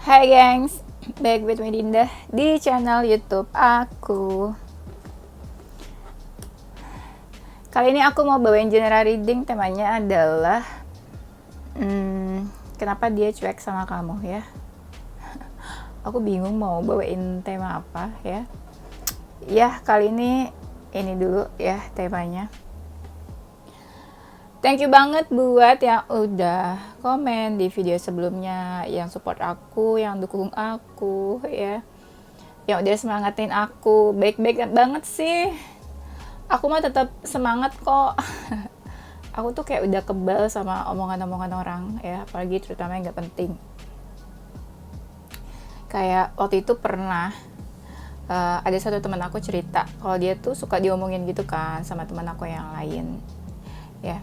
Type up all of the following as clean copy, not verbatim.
Hai gengs, back with me Dinda di channel YouTube aku. Kali ini aku mau bawain general reading, temanya adalah kenapa dia cuek sama kamu ya. Aku bingung mau bawain tema apa ya. Ya, kali ini dulu ya temanya. Thank you banget buat yang udah komen di video sebelumnya, yang support aku, yang dukung aku ya, yang udah semangatin aku. Baik-baik banget sih. Aku mah tetap semangat kok. Aku tuh kayak udah kebal sama omongan-omongan orang ya, apalagi terutama yang gak penting. Kayak waktu itu pernah ada satu teman aku cerita kalau dia tuh suka diomongin gitu kan sama teman aku yang lain ya.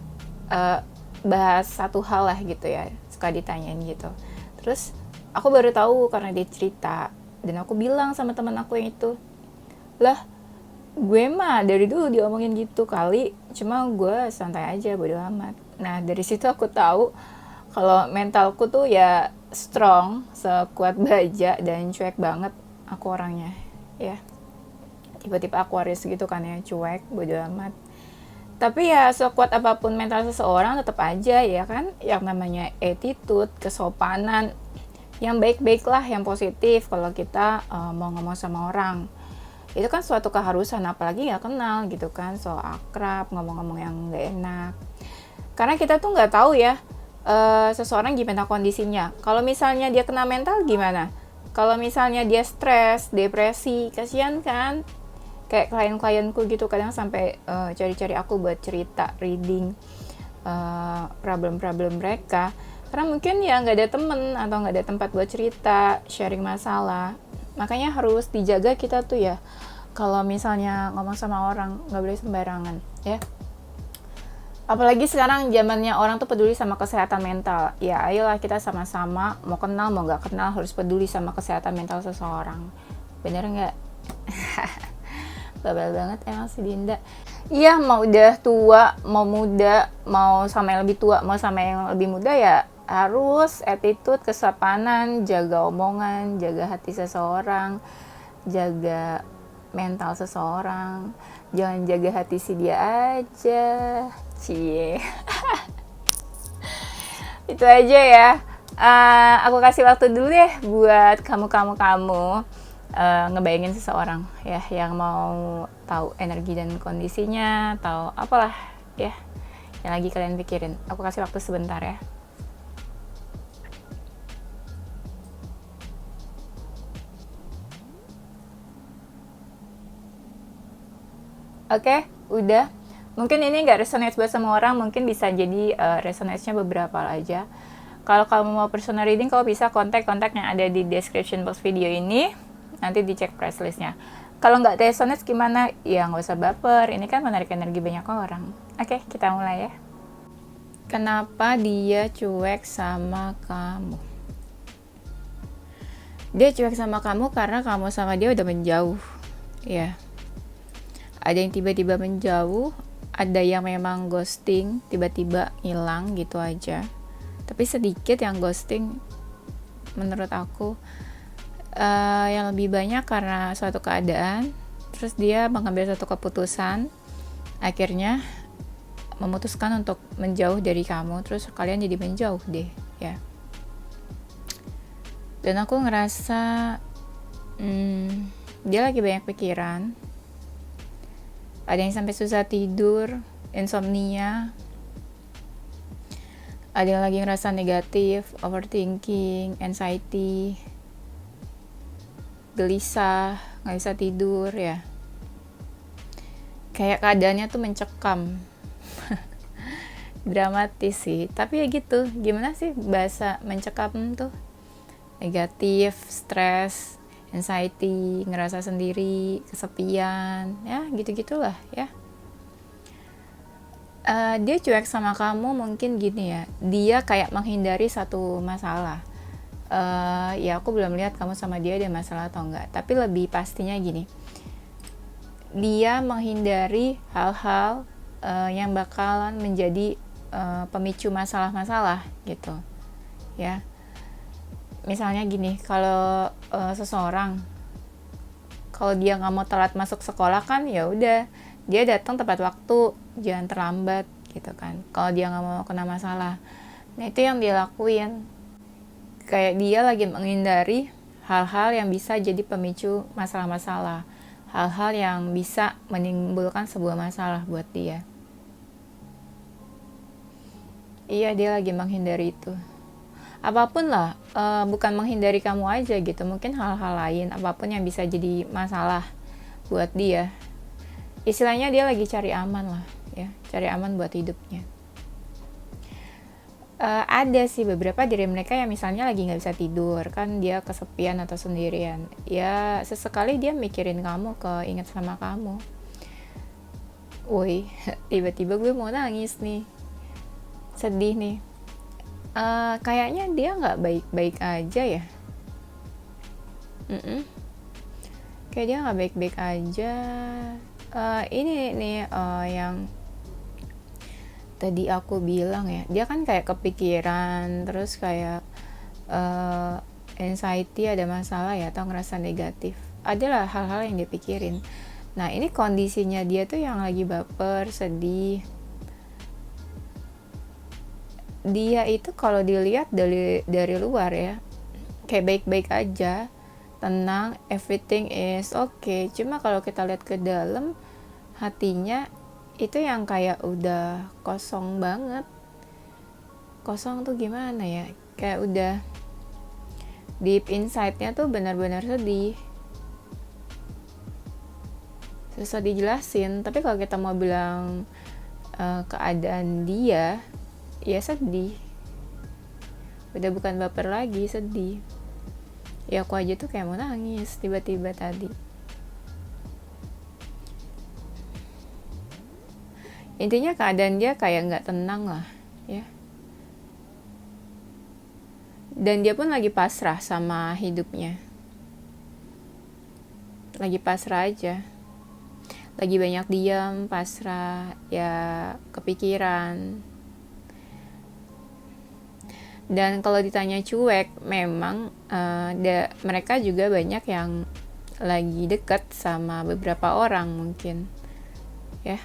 Bahas satu hal lah gitu ya, suka ditanyain gitu. Terus aku baru tahu karena dia cerita, dan aku bilang sama teman aku yang itu, lah gue mah dari dulu diomongin gitu kali, cuma gue santai aja, bodo amat. Nah dari situ aku tahu kalau mentalku tuh ya strong, sekuat baja, dan cuek banget aku orangnya ya. Tipe-tipe Aquarius gitu kan ya, cuek, bodo amat. Tapi ya sekuat apapun mental seseorang tetap aja ya kan, yang namanya attitude, kesopanan, yang baik-baik lah, yang positif kalau kita mau ngomong sama orang. Itu kan suatu keharusan, apalagi gak kenal gitu kan, so akrab, ngomong-ngomong yang gak enak. Karena kita tuh gak tahu ya seseorang gimana kondisinya. Kalau misalnya dia kena mental gimana? Kalau misalnya dia stres, depresi, kasihan kan? Kayak klien-klienku gitu kadang sampai cari-cari aku buat cerita, reading problem-problem mereka, karena mungkin ya nggak ada temen atau nggak ada tempat buat cerita, sharing masalah. Makanya harus dijaga kita tuh ya, kalau misalnya ngomong sama orang nggak boleh sembarangan ya. Apalagi sekarang zamannya orang tuh peduli sama kesehatan mental. Ya ayolah kita sama-sama, mau kenal mau nggak kenal, harus peduli sama kesehatan mental seseorang. Bener nggak? Babal banget emang si Dinda. Iya, mau udah tua, mau muda, mau sama yang lebih tua, mau sama yang lebih muda ya harus attitude, kesopanan, jaga omongan, jaga hati seseorang, jaga mental seseorang. Jangan jaga hati si dia aja. Cie. Itu aja ya. Aku kasih waktu dulu deh buat kamu ngebayangin seseorang ya yang mau tahu energi dan kondisinya, tahu apalah ya yang lagi kalian pikirin. Aku kasih waktu sebentar ya. Oke, udah. Mungkin ini nggak resonate buat semua orang, mungkin bisa jadi resonate-nya beberapa aja. Kalau kamu mau personal reading, kamu bisa kontak-kontak yang ada di description box video ini. Nanti dicek price listnya. Kalau nggak resonate gimana? Ya nggak usah baper, ini kan menarik energi banyak orang. Oke, kita mulai ya. Kenapa dia cuek sama kamu? Dia cuek sama kamu karena kamu sama dia udah menjauh. Ya. Ada yang tiba-tiba menjauh, ada yang memang ghosting, tiba-tiba hilang gitu aja. Tapi sedikit yang ghosting menurut aku. Yang lebih banyak karena suatu keadaan, terus dia mengambil satu keputusan, akhirnya memutuskan untuk menjauh dari kamu, terus kalian jadi menjauh deh ya. Dan aku ngerasa dia lagi banyak pikiran, ada yang sampai susah tidur, insomnia, ada yang lagi ngerasa negatif, overthinking, anxiety, gelisah, gak bisa tidur ya. Kayak keadaannya tuh mencekam. Dramatis sih, tapi ya gitu. Gimana sih bahasa mencekam tuh? Negatif, stres, anxiety, ngerasa sendiri, kesepian, ya gitu-gitulah ya. Dia cuek sama kamu mungkin gini ya, dia kayak menghindari satu masalah. Ya aku belum lihat kamu sama dia ada masalah atau enggak, tapi lebih pastinya gini, dia menghindari hal-hal yang bakalan menjadi pemicu masalah-masalah gitu ya. misalnya gini, kalau seseorang, kalau dia nggak mau telat masuk sekolah kan ya udah, dia datang tepat waktu, jangan terlambat gitu kan, kalau dia nggak mau kena masalah. Nah itu yang dia lakuin, kayak dia lagi menghindari hal-hal yang bisa jadi pemicu masalah-masalah, hal-hal yang bisa menimbulkan sebuah masalah buat dia. Iya, dia lagi menghindari itu. Apapun lah, bukan menghindari kamu aja gitu, mungkin hal-hal lain, apapun yang bisa jadi masalah buat dia. Istilahnya dia lagi cari aman lah, ya, cari aman buat hidupnya. Ada sih beberapa dari mereka yang misalnya lagi nggak bisa tidur, kan dia kesepian atau sendirian. Ya sesekali dia mikirin kamu, keinget sama kamu. Woi, tiba-tiba gue mau nangis nih, sedih nih. Kayaknya dia nggak baik-baik aja ya. Kayak dia nggak baik-baik aja. Ini nih yang tadi aku bilang ya, dia kan kayak kepikiran, terus kayak anxiety, ada masalah ya, atau ngerasa negatif. Adalah hal-hal yang dia pikirin. Nah ini kondisinya dia tuh yang lagi baper, sedih. Dia itu kalau dilihat dari luar ya, kayak baik-baik aja, tenang, everything is okay. Cuma kalau kita lihat ke dalam, hatinya itu yang kayak udah kosong banget. Kosong tuh gimana ya, kayak udah deep inside-nya tuh benar-benar sedih. Susah dijelasin, tapi kalau kita mau bilang keadaan dia, ya sedih. Udah bukan baper lagi, sedih. Ya aku aja tuh kayak mau nangis tiba-tiba tadi. Intinya keadaan dia kayak nggak tenang lah, ya. Dan dia pun lagi pasrah sama hidupnya. Lagi pasrah aja. Lagi banyak diam, pasrah, ya kepikiran. Dan kalau ditanya cuek, memang mereka juga banyak yang lagi dekat sama beberapa orang mungkin, ya.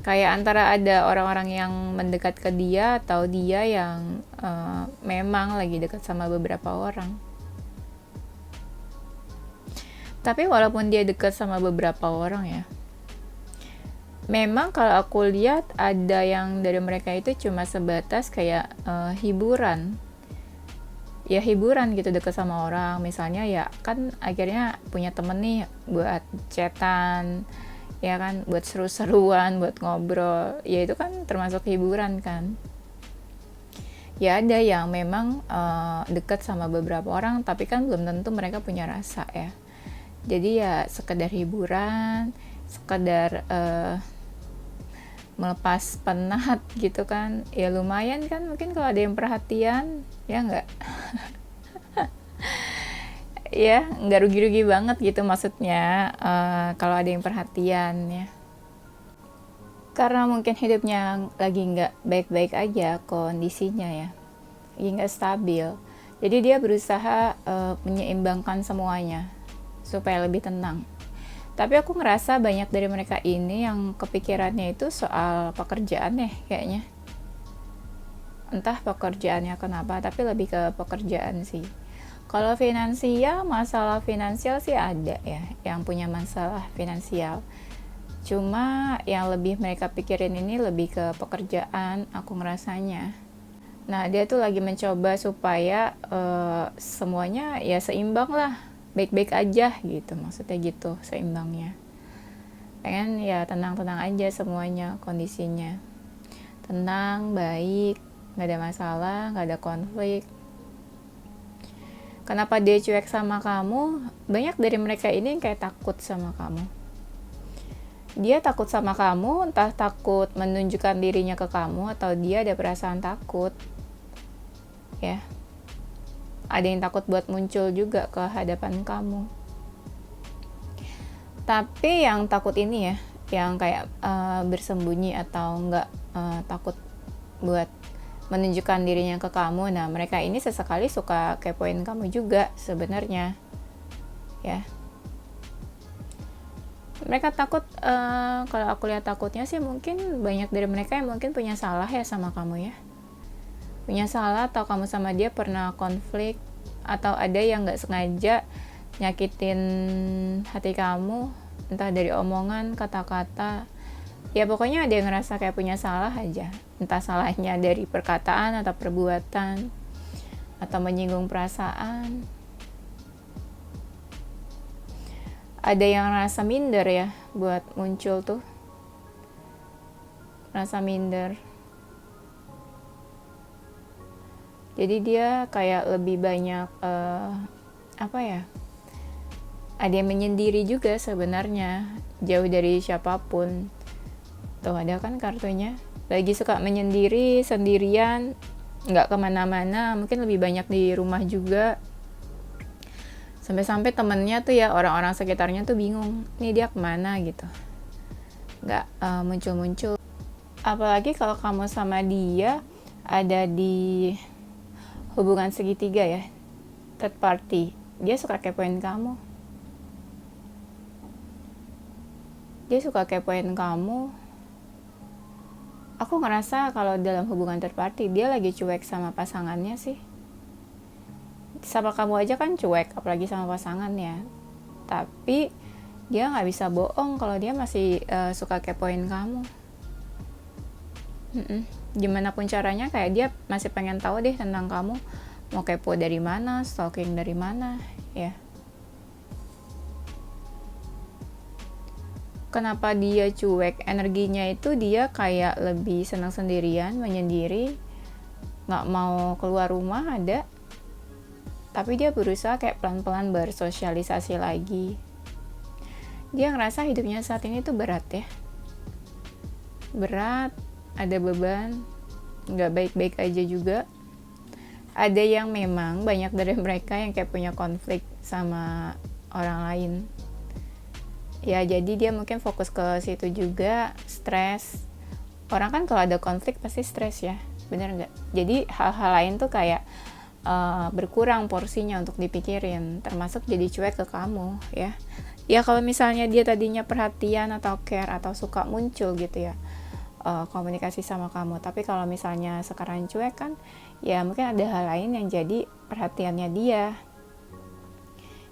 Kayak antara ada orang-orang yang mendekat ke dia, atau dia yang memang lagi dekat sama beberapa orang. Tapi walaupun dia dekat sama beberapa orang ya, memang kalau aku lihat ada yang dari mereka itu cuma sebatas kayak hiburan. Ya hiburan gitu, dekat sama orang. Misalnya ya kan akhirnya punya temen nih buat chatan, ya kan, buat seru-seruan, buat ngobrol. Ya itu kan termasuk hiburan kan. Ya ada yang memang dekat sama beberapa orang, tapi kan belum tentu mereka punya rasa ya. Jadi ya sekedar hiburan, sekedar melepas penat gitu kan, ya lumayan kan, mungkin kalau ada yang perhatian, ya nggak. Ya nggak rugi-rugi banget gitu maksudnya, kalau ada yang perhatian ya, karena mungkin hidupnya lagi nggak baik-baik aja kondisinya ya, lagi nggak stabil, jadi dia berusaha menyeimbangkan semuanya supaya lebih tenang. Tapi aku ngerasa banyak dari mereka ini yang kepikirannya itu soal pekerjaan ya kayaknya. Entah pekerjaannya kenapa, tapi lebih ke pekerjaan sih. Kalau finansial, masalah finansial sih ada ya, yang punya masalah finansial. Cuma yang lebih mereka pikirin ini lebih ke pekerjaan, aku ngerasanya. Nah, dia tuh lagi mencoba supaya semuanya ya seimbang lah, baik-baik aja gitu, maksudnya gitu, seimbangnya. Pengen ya tenang-tenang aja semuanya, kondisinya tenang, baik, gak ada masalah, gak ada konflik. Kenapa dia cuek sama kamu? Banyak dari mereka ini kayak takut sama kamu. Dia takut sama kamu, entah takut menunjukkan dirinya ke kamu, atau dia ada perasaan takut, ya. Ada yang takut buat muncul juga ke hadapan kamu. Tapi yang takut ini ya, yang kayak bersembunyi atau enggak takut buat menunjukkan dirinya ke kamu. Nah, mereka ini sesekali suka kepoin kamu juga sebenarnya, ya. Mereka takut, kalau aku lihat takutnya sih mungkin banyak dari mereka yang mungkin punya salah ya sama kamu ya. Punya salah atau kamu sama dia pernah konflik, atau ada yang nggak sengaja nyakitin hati kamu, entah dari omongan, kata-kata. Ya pokoknya ada yang ngerasa kayak punya salah aja. Entah salahnya dari perkataan atau perbuatan, atau menyinggung perasaan. Ada yang ngerasa minder ya buat muncul tuh. Rasa minder. Jadi dia kayak lebih banyak apa ya? Ada yang menyendiri juga sebenarnya, jauh dari siapapun. Tuh ada kan kartunya, lagi suka menyendiri, sendirian, nggak kemana-mana, mungkin lebih banyak di rumah juga. Sampai-sampai temennya tuh ya, orang-orang sekitarnya tuh bingung, nih dia kemana gitu, nggak muncul-muncul. Apalagi kalau kamu sama dia ada di hubungan segitiga ya, third party, dia suka kepoin kamu. Aku ngerasa kalau dalam hubungan third party dia lagi cuek sama pasangannya sih. Sama kamu aja kan cuek, apalagi sama pasangannya. Tapi dia nggak bisa bohong kalau dia masih suka kepoin kamu. Gimana pun caranya kayak dia masih pengen tahu deh tentang kamu. Mau kepo dari mana, stalking dari mana, ya. Kenapa dia cuek? Energinya itu dia kayak lebih senang sendirian, menyendiri, nggak mau keluar rumah ada. Tapi dia berusaha kayak pelan-pelan bersosialisasi lagi. Dia ngerasa hidupnya saat ini tuh berat ya. Berat, ada beban, nggak baik-baik aja juga. Ada yang memang banyak dari mereka yang kayak punya konflik sama orang lain. Ya jadi dia mungkin fokus ke situ juga, stres. Orang kan kalau ada konflik pasti stres ya, bener nggak? Jadi hal-hal lain tuh kayak berkurang porsinya untuk dipikirin, termasuk jadi cuek ke kamu ya. Ya kalau misalnya dia tadinya perhatian atau care atau suka muncul gitu ya, komunikasi sama kamu. Tapi kalau misalnya sekarang cuek kan, ya mungkin ada hal lain yang jadi perhatiannya dia.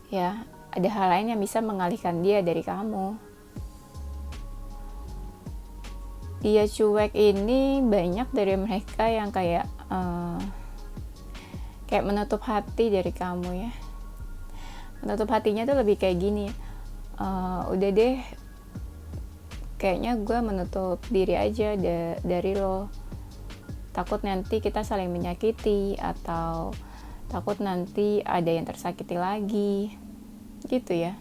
Ya, ada hal lain yang bisa mengalihkan dia dari kamu. Dia cuek ini banyak dari mereka yang kayak menutup hati dari kamu ya. Menutup hatinya tuh lebih kayak gini, udah deh, kayaknya gue menutup diri aja dari lo. Takut nanti kita saling menyakiti, atau takut nanti ada yang tersakiti lagi. Gitu ya,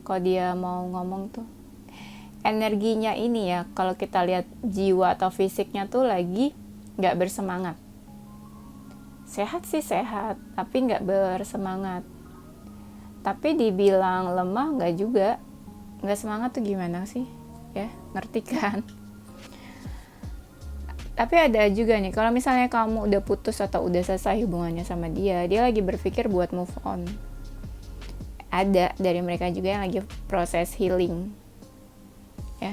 kalau dia mau ngomong tuh energinya ini ya, kalau kita lihat jiwa atau fisiknya tuh lagi nggak bersemangat. Sehat sih sehat, tapi nggak bersemangat. Tapi dibilang lemah nggak juga. Nggak semangat tuh gimana sih ya, ngerti kan? Tapi ada juga nih, kalau misalnya kamu udah putus atau udah selesai hubungannya sama dia lagi berpikir buat move on. Ada dari mereka juga yang lagi proses healing ya,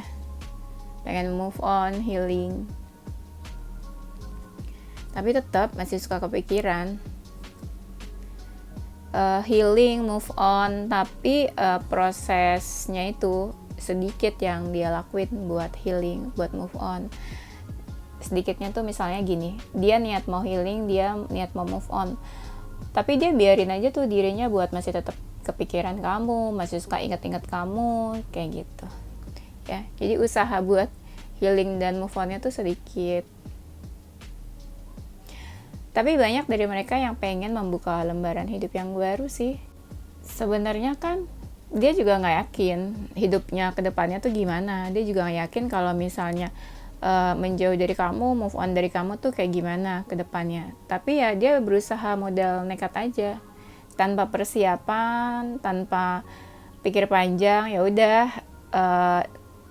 pengen move on, healing, tapi tetap masih suka kepikiran. Healing, move on, tapi prosesnya itu sedikit yang dia lakuin buat healing, buat move on. Sedikitnya tuh misalnya gini, dia niat mau healing, dia niat mau move on, tapi dia biarin aja tuh dirinya buat masih tetap kepikiran kamu, masih suka ingat-ingat kamu, kayak gitu ya. Jadi usaha buat healing dan move on-nya tuh sedikit. Tapi banyak dari mereka yang pengen membuka lembaran hidup yang baru sih. Sebenarnya kan dia juga nggak yakin hidupnya ke depannya tuh gimana. Dia juga nggak yakin kalau misalnya menjauh dari kamu, move on dari kamu tuh kayak gimana ke depannya. Tapi ya dia berusaha modal nekat aja, tanpa persiapan, tanpa pikir panjang. Ya udah,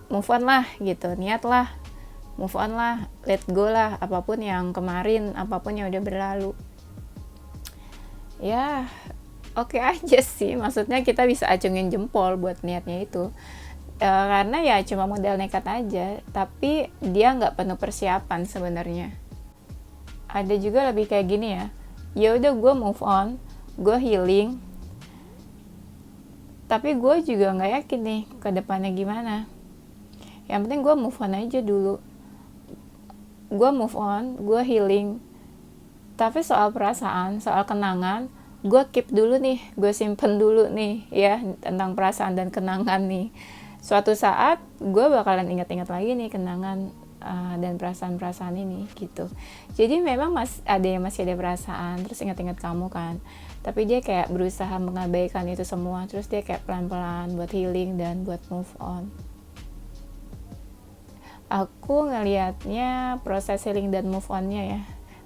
move on lah gitu, niat lah move on lah, let go lah, apapun yang kemarin, apapun yang udah berlalu. Ya oke aja sih, maksudnya kita bisa acungin jempol buat niatnya itu. Karena ya cuma modal nekat aja, tapi dia nggak penuh persiapan sebenarnya. Ada juga lebih kayak gini ya udah gue move on, gue healing, tapi gue juga nggak yakin nih ke depannya gimana. Yang penting gue move on aja dulu, gue move on, gue healing, tapi soal perasaan, soal kenangan, gue keep dulu nih, gue simpen dulu nih ya, tentang perasaan dan kenangan nih. Suatu saat gue bakalan ingat-ingat lagi nih kenangan dan perasaan-perasaan ini gitu. Jadi memang masih ada perasaan, terus ingat-ingat kamu kan, tapi dia kayak berusaha mengabaikan itu semua, terus dia kayak pelan-pelan buat healing dan buat move on. Aku ngelihatnya proses healing dan move on-nya ya,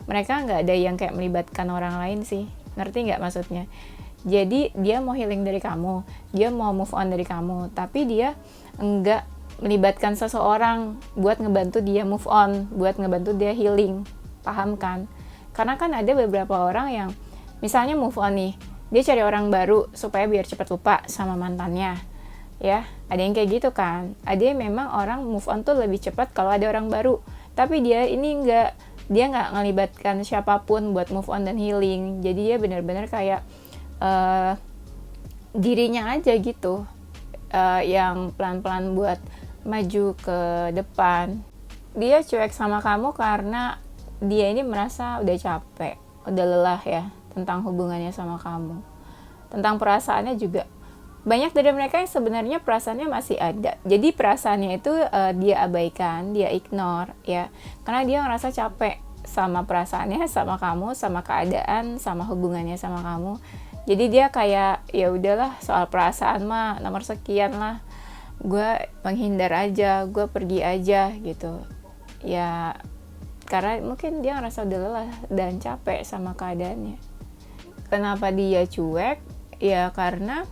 mereka nggak ada yang kayak melibatkan orang lain sih, ngerti nggak maksudnya? Jadi dia mau healing dari kamu, dia mau move on dari kamu, tapi dia nggak melibatkan seseorang buat ngebantu dia move on, buat ngebantu dia healing, paham kan? Karena kan ada beberapa orang yang misalnya move on nih, dia cari orang baru supaya biar cepat lupa sama mantannya, ya ada yang kayak gitu kan. Ada yang memang orang move on tuh lebih cepat kalau ada orang baru, tapi dia ini dia nggak ngelibatkan siapapun buat move on dan healing. Jadi dia benar-benar kayak dirinya aja gitu, yang pelan-pelan buat maju ke depan. Dia cuek sama kamu karena dia ini merasa udah capek, udah lelah ya tentang hubungannya sama kamu. Tentang perasaannya juga, banyak dari mereka yang sebenarnya perasaannya masih ada. Jadi perasaannya itu dia abaikan, dia ignore ya, karena dia ngerasa capek sama perasaannya, sama kamu, sama keadaan, sama hubungannya sama kamu. Jadi dia kayak ya udahlah, soal perasaan mah nomor sekian lah, gue menghindar aja, gue pergi aja gitu ya, karena mungkin dia ngerasa udah lelah dan capek sama keadaannya. Kenapa dia cuek? Ya karena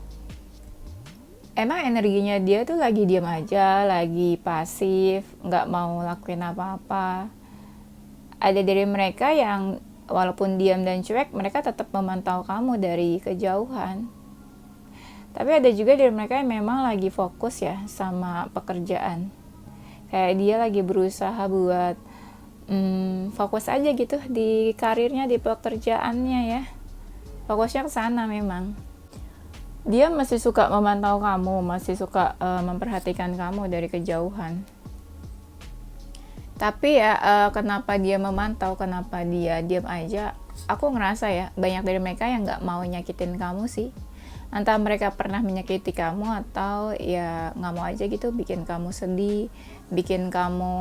emang energinya dia tuh lagi diam aja, lagi pasif, nggak mau lakuin apa-apa. Ada dari mereka yang walaupun diam dan cuek, mereka tetap memantau kamu dari kejauhan. Tapi ada juga dari mereka yang memang lagi fokus ya sama pekerjaan. Kayak dia lagi berusaha buat fokus aja gitu di karirnya, di pekerjaannya ya. Fokusnya ke sana memang. Dia masih suka memantau kamu, masih suka memperhatikan kamu dari kejauhan. Tapi ya kenapa dia memantau, kenapa dia diam aja? Aku ngerasa ya banyak dari mereka yang nggak mau nyakitin kamu sih. Entah mereka pernah menyakiti kamu atau ya nggak mau aja gitu bikin kamu sedih, bikin kamu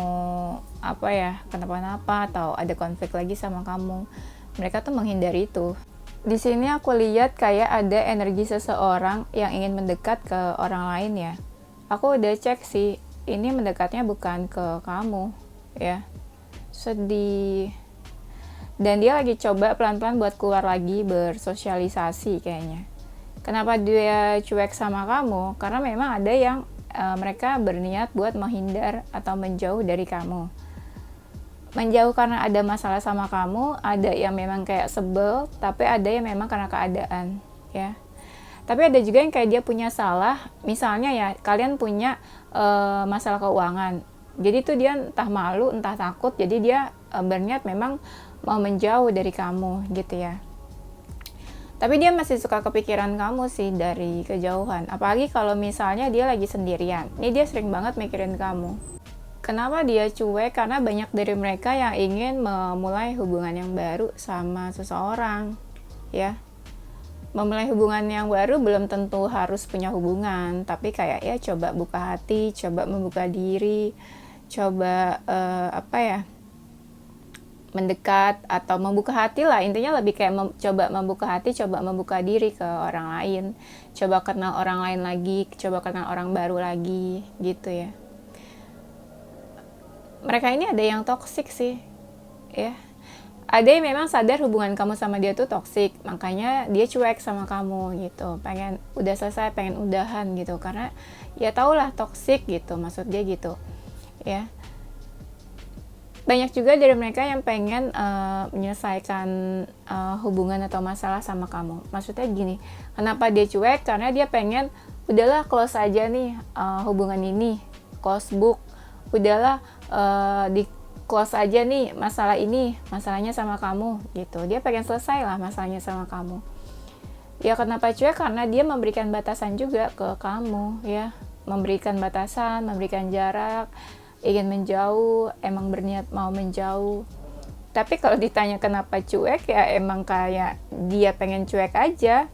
kenapa-napa atau ada konflik lagi sama kamu. Mereka tuh menghindari itu. Di sini aku lihat kayak ada energi seseorang yang ingin mendekat ke orang lain ya. Aku udah cek sih, ini mendekatnya bukan ke kamu ya. Sedih. Dan dia lagi coba pelan-pelan buat keluar lagi bersosialisasi kayaknya. Kenapa dia cuek sama kamu? Karena memang ada yang mereka berniat buat menghindar atau menjauh dari kamu. Menjauh karena ada masalah sama kamu, ada yang memang kayak sebel, tapi ada yang memang karena keadaan, ya. Tapi ada juga yang kayak dia punya salah, misalnya ya, kalian punya masalah keuangan. Jadi tuh dia entah malu, entah takut, jadi dia berniat memang mau menjauh dari kamu, gitu ya. Tapi dia masih suka kepikiran kamu sih dari kejauhan. Apalagi kalau misalnya dia lagi sendirian. Ini dia sering banget mikirin kamu. Kenapa dia cuek? Karena banyak dari mereka yang ingin memulai hubungan yang baru sama seseorang. Ya. Memulai hubungan yang baru belum tentu harus punya hubungan. Tapi kayak ya coba buka hati, coba membuka diri. Coba mendekat atau membuka hati lah, intinya lebih kayak coba membuka hati, coba membuka diri ke orang lain, coba kenal orang lain lagi, coba kenal orang baru lagi gitu ya. Mereka ini ada yang toksik sih ya, ada yang memang sadar hubungan kamu sama dia tuh toksik, makanya dia cuek sama kamu gitu, pengen udah selesai, pengen udahan gitu, karena ya tau lah toksik gitu, maksud dia gitu ya. Banyak juga dari mereka yang pengen menyelesaikan hubungan atau masalah sama kamu. Maksudnya gini, kenapa dia cuek? Karena dia pengen udahlah close aja nih hubungan ini, close book. Udahlah di close aja nih masalah ini, masalahnya sama kamu gitu. Dia pengen selesai lah masalahnya sama kamu. Ya kenapa cuek? Karena dia memberikan batasan juga ke kamu ya. Memberikan batasan, memberikan jarak, ingin menjauh, emang berniat mau menjauh. Tapi kalau ditanya kenapa cuek, ya emang kayak dia pengen cuek aja.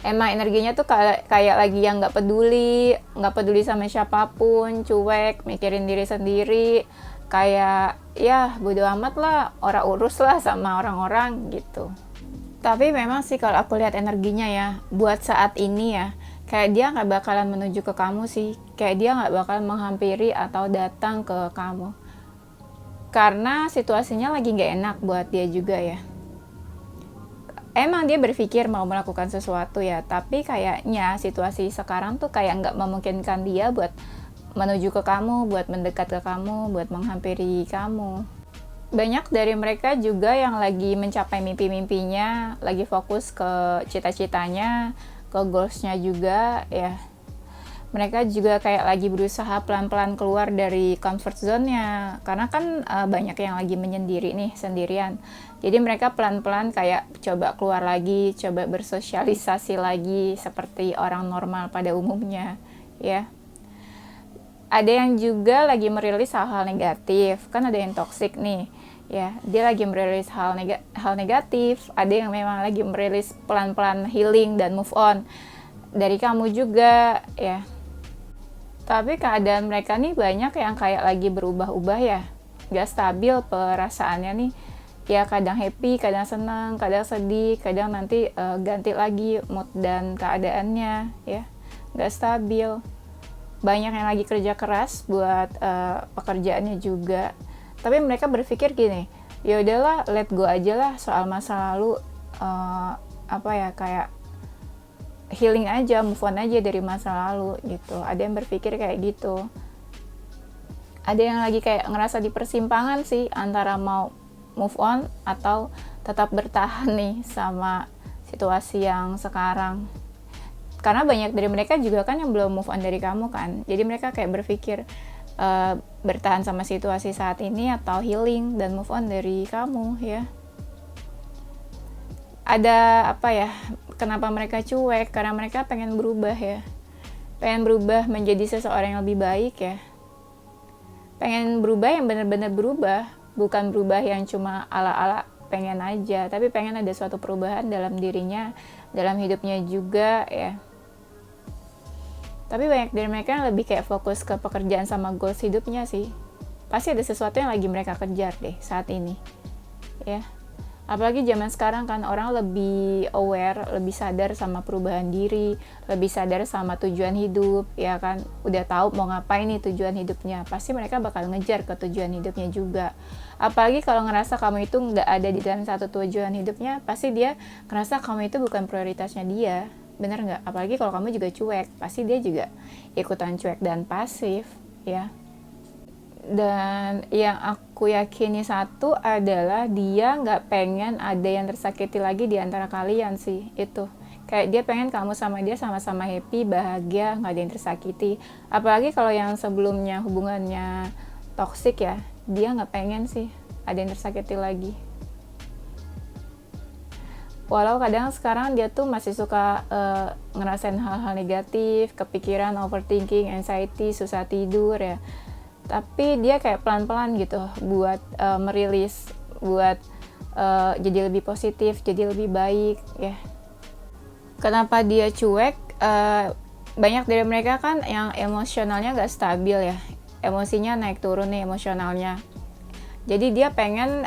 Emang energinya tuh kayak lagi yang nggak peduli sama siapapun, cuek, mikirin diri sendiri, kayak ya bodo amat lah, orang urus lah sama orang-orang gitu. Tapi memang sih kalau aku lihat energinya ya, buat saat ini ya, kayak dia nggak bakalan menuju ke kamu sih, kayak dia nggak bakalan menghampiri atau datang ke kamu, karena situasinya lagi nggak enak buat dia juga ya. Emang dia berpikir mau melakukan sesuatu ya, tapi kayaknya situasi sekarang tuh kayak nggak memungkinkan dia buat menuju ke kamu, buat mendekat ke kamu, buat menghampiri kamu. Banyak dari mereka juga yang lagi mencapai mimpi-mimpinya, lagi fokus ke cita-citanya, ke goals-nya juga ya. Mereka juga kayak lagi berusaha pelan-pelan keluar dari comfort zone-nya, karena kan banyak yang lagi menyendiri nih, sendirian. Jadi mereka pelan-pelan kayak coba keluar lagi, coba bersosialisasi lagi seperti orang normal pada umumnya ya. Ada yang juga lagi merilis hal-hal negatif, kan ada yang toxic nih ya, dia lagi merilis hal negatif. Ada yang memang lagi merilis pelan-pelan healing dan move on dari kamu juga ya. Tapi keadaan mereka nih banyak yang kayak lagi berubah-ubah ya, gak stabil perasaannya nih ya, kadang happy, kadang senang, kadang sedih, kadang nanti ganti lagi mood dan keadaannya ya, gak stabil. Banyak yang lagi kerja keras buat pekerjaannya juga, tapi mereka berpikir gini, ya udahlah let go aja lah soal masa lalu, kayak healing aja, move on aja dari masa lalu gitu. Ada yang berpikir kayak gitu. Ada yang lagi kayak ngerasa di persimpangan sih, antara mau move on atau tetap bertahan nih sama situasi yang sekarang. Karena banyak dari mereka juga kan yang belum move on dari kamu kan. Jadi mereka kayak berpikir bertahan sama situasi saat ini atau healing dan move on dari kamu ya. Ada kenapa mereka cuek? Karena mereka pengen berubah ya. Pengen berubah menjadi seseorang yang lebih baik ya. Pengen berubah yang benar-benar berubah, bukan berubah yang cuma ala-ala pengen aja, tapi pengen ada suatu perubahan dalam dirinya, dalam hidupnya juga ya. Tapi banyak dari mereka yang lebih kayak fokus ke pekerjaan sama goals hidupnya sih. Pasti ada sesuatu yang lagi mereka kejar deh saat ini ya. Apalagi zaman sekarang kan orang lebih aware, lebih sadar sama perubahan diri, lebih sadar sama tujuan hidup ya kan. Udah tahu mau ngapain nih tujuan hidupnya, pasti mereka bakal ngejar ke tujuan hidupnya juga. Apalagi kalau ngerasa kamu itu nggak ada di dalam satu tujuan hidupnya, pasti dia ngerasa kamu itu bukan prioritasnya dia. Bener nggak? Apalagi kalau kamu juga cuek, pasti dia juga ikutan cuek dan pasif ya. Dan yang aku yakini satu adalah dia nggak pengen ada yang tersakiti lagi di antara kalian sih. Itu kayak dia pengen kamu sama dia sama-sama happy, bahagia, nggak ada yang tersakiti. Apalagi kalau yang sebelumnya hubungannya toksik ya, dia nggak pengen sih ada yang tersakiti lagi. Walau kadang sekarang dia tuh masih suka ngerasain hal-hal negatif, kepikiran, overthinking, anxiety, susah tidur ya. Tapi dia kayak pelan-pelan gitu buat merilis, buat jadi lebih positif, jadi lebih baik ya. Kenapa dia cuek? Banyak dari mereka kan yang emosionalnya gak stabil ya, emosinya naik turun nih emosionalnya. Jadi dia pengen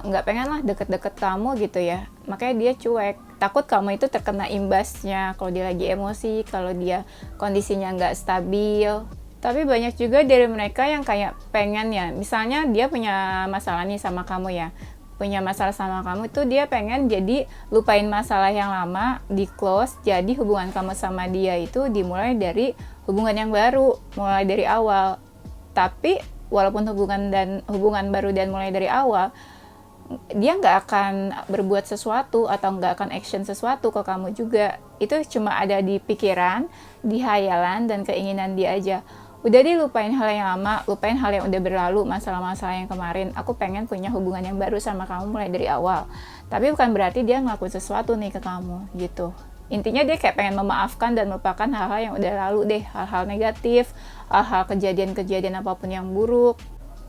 nggak pengen lah deket-deket kamu gitu ya, makanya dia cuek. Takut kamu itu terkena imbasnya kalau dia lagi emosi, kalau dia kondisinya nggak stabil. Tapi banyak juga dari mereka yang kayak pengen ya, misalnya dia punya masalah nih sama kamu ya, punya masalah sama kamu itu dia pengen jadi lupain masalah yang lama, di close, jadi hubungan kamu sama dia itu dimulai dari hubungan yang baru, mulai dari awal. Tapi walaupun hubungan baru dan mulai dari awal, dia nggak akan berbuat sesuatu atau nggak akan action sesuatu ke kamu juga. Itu cuma ada di pikiran, di hayalan, dan keinginan dia aja. Udah deh, lupain hal yang lama, lupain hal yang udah berlalu, masalah-masalah yang kemarin. Aku pengen punya hubungan yang baru sama kamu mulai dari awal. Tapi bukan berarti dia ngelakuin sesuatu nih ke kamu gitu. Intinya dia kayak pengen memaafkan dan melupakan hal-hal yang udah lalu deh, hal-hal negatif, hal-hal kejadian-kejadian apapun yang buruk.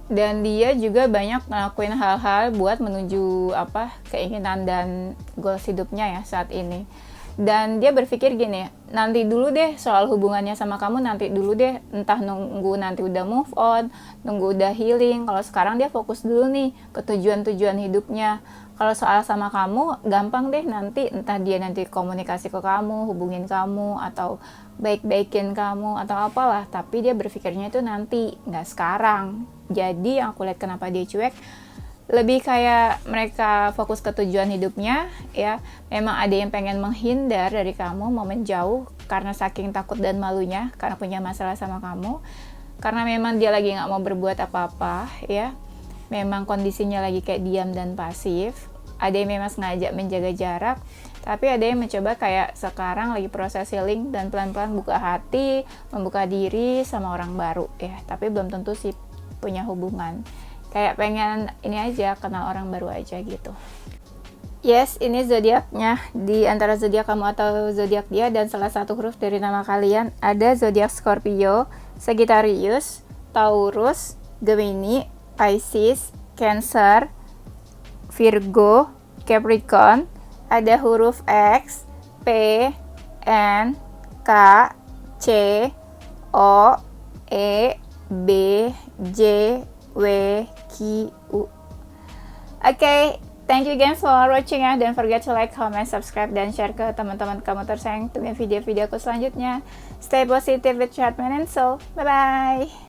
Dan dia juga banyak ngelakuin hal-hal buat menuju keinginan dan goals hidupnya ya saat ini. Dan dia berpikir gini, nanti dulu deh soal hubungannya sama kamu, nanti dulu deh, entah nunggu nanti udah move on, nunggu udah healing. Kalau sekarang dia fokus dulu nih ke tujuan-tujuan hidupnya. Kalau soal sama kamu, gampang deh nanti, entah dia nanti komunikasi ke kamu, hubungin kamu, atau baik-baikin kamu, atau apalah. Tapi dia berpikirnya itu nanti, nggak sekarang. Jadi yang aku lihat kenapa dia cuek, lebih kayak mereka fokus ke tujuan hidupnya ya. Memang ada yang pengen menghindar dari kamu, mau menjauh karena saking takut dan malunya karena punya masalah sama kamu, karena memang dia lagi nggak mau berbuat apa-apa ya. Memang kondisinya lagi kayak diam dan pasif. Ada yang memang sengaja menjaga jarak, tapi ada yang mencoba kayak sekarang lagi proses healing dan pelan-pelan buka hati, membuka diri sama orang baru ya. Tapi belum tentu sih punya hubungan, kayak pengen ini aja, kenal orang baru aja gitu. Yes, ini zodiaknya. Di antara zodiak kamu atau zodiak dia, dan salah satu huruf dari nama kalian ada zodiak Scorpio, Sagittarius, Taurus, Gemini, Pisces, Cancer, Virgo, Capricorn. Ada huruf X, P, N, K, C, O, E, B, J, W, Q, U. Okay, thank you again for watching ya. Don't forget to like, comment, subscribe, dan share ke teman-teman kamu tersayang untuk video-videoku selanjutnya. Stay positive with Chatman and Soul. Bye-bye.